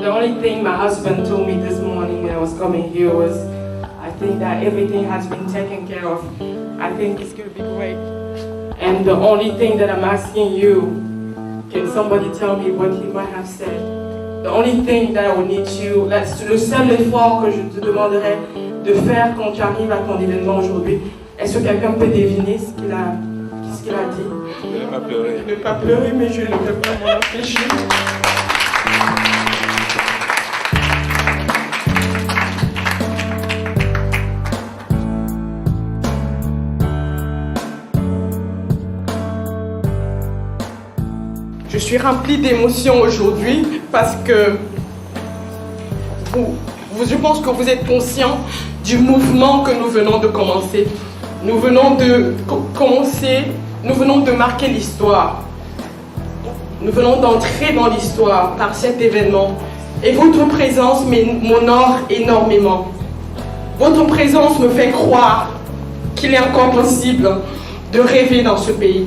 The only thing my husband told me this morning when I was coming here was, I think that everything has been taken care of. I think it's going to be great. And the only thing that I'm asking you, can somebody tell me what he might have said? The only thing that I will need you, le seul effort que je te demanderai de faire quand tu arrives à ton événement aujourd'hui, est-ce que quelqu'un peut deviner ce qu'il a dit? Ne pas pleurer. Ne pas pleurer, mais je ne peux pas m'en empêcher. Je suis remplie d'émotions aujourd'hui parce que je pense que vous êtes conscients du mouvement que nous venons de commencer. Nous venons de marquer l'histoire. Nous venons d'entrer dans l'histoire par cet événement. Et votre présence m'honore énormément. Votre présence me fait croire qu'il est encore possible de rêver dans ce pays.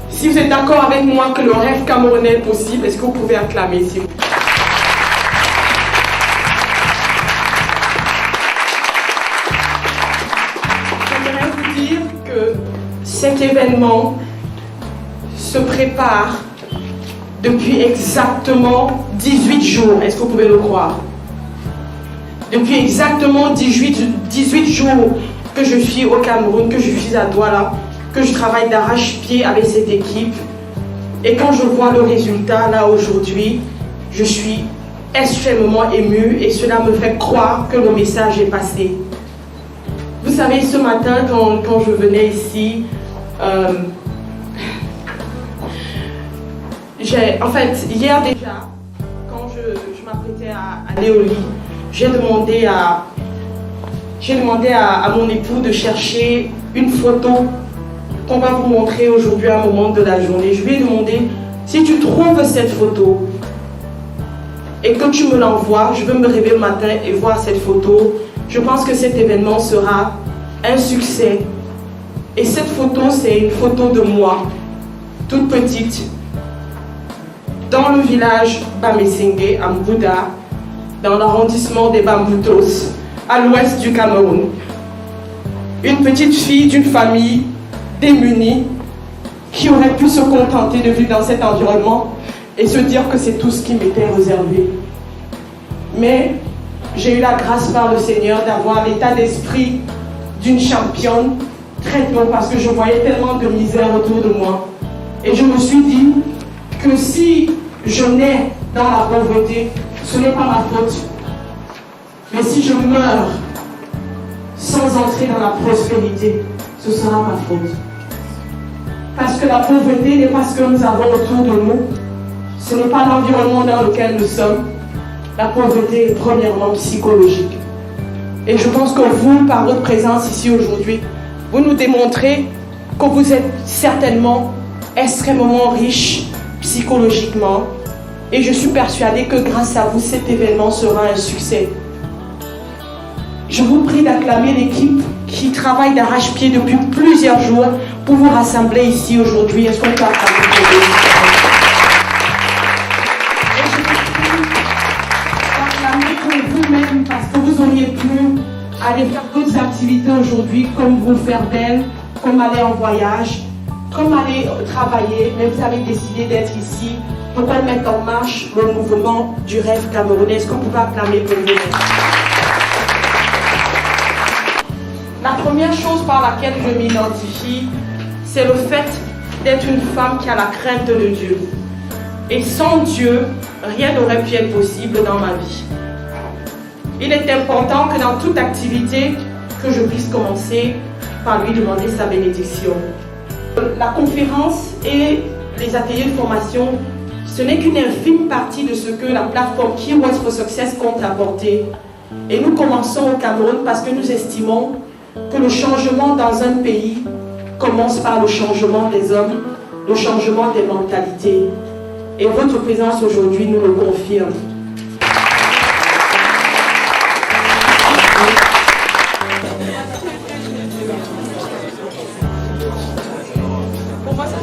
Si vous êtes d'accord avec moi que le rêve camerounais est possible, est-ce que vous pouvez acclamer s'il vous plaît? J'aimerais vous dire que cet événement se prépare depuis exactement 18 jours. Est-ce que vous pouvez le croire? Depuis exactement 18 jours que je suis au Cameroun, que je suis à Douala, que je travaille d'arrache-pied avec cette équipe. Et quand je vois le résultat là aujourd'hui, je suis extrêmement émue et cela me fait croire que le message est passé. Vous savez, ce matin, quand je venais ici, en fait, hier déjà, quand je m'apprêtais à aller au lit, j'ai demandé à mon époux de chercher une photo qu'on va vous montrer aujourd'hui à un moment de la journée. Je lui ai demandé, si tu trouves cette photo et que tu me l'envoies, je veux me réveiller le matin et voir cette photo. Je pense que cet événement sera un succès. Et cette photo, c'est une photo de moi, toute petite, dans le village Bamesenge, à Mbouda, dans l'arrondissement des Bamboutos, à l'ouest du Cameroun. Une petite fille d'une famille démunis qui auraient pu se contenter de vivre dans cet environnement et se dire que c'est tout ce qui m'était réservé. Mais j'ai eu la grâce par le Seigneur d'avoir l'état d'esprit d'une championne très tôt parce que je voyais tellement de misère autour de moi. Et je me suis dit que si je nais dans la pauvreté, ce n'est pas ma faute. Mais si je meurs sans entrer dans la prospérité, ce sera ma faute. Parce que la pauvreté n'est pas ce que nous avons autour de nous. Ce n'est pas l'environnement dans lequel nous sommes. La pauvreté est premièrement psychologique. Et je pense que vous, par votre présence ici aujourd'hui, vous nous démontrez que vous êtes certainement extrêmement riche psychologiquement. Et je suis persuadée que grâce à vous, cet événement sera un succès. Je vous prie d'acclamer l'équipe qui travaille d'arrache-pied depuis plusieurs jours pour vous rassembler ici aujourd'hui. Est-ce qu'on peut acclamer pour vous-même parce que vous auriez pu aller faire d'autres activités aujourd'hui, comme vous faire belle, comme aller en voyage, comme aller travailler, mais vous avez décidé d'être ici pour mettre en marche le mouvement du rêve camerounais. Est-ce qu'on peut acclamer pour vous-même? La première chose par laquelle je m'identifie, c'est le fait d'être une femme qui a la crainte de Dieu. Et sans Dieu, rien n'aurait pu être possible dans ma vie. Il est important que dans toute activité, que je puisse commencer par lui demander sa bénédiction. La conférence et les ateliers de formation, ce n'est qu'une infime partie de ce que la plateforme Keywords for Success compte apporter. Et nous commençons au Cameroun parce que nous estimons que le changement dans un pays commence par le changement des hommes, le changement des mentalités. Et votre présence aujourd'hui nous le confirme. Pour moi, ça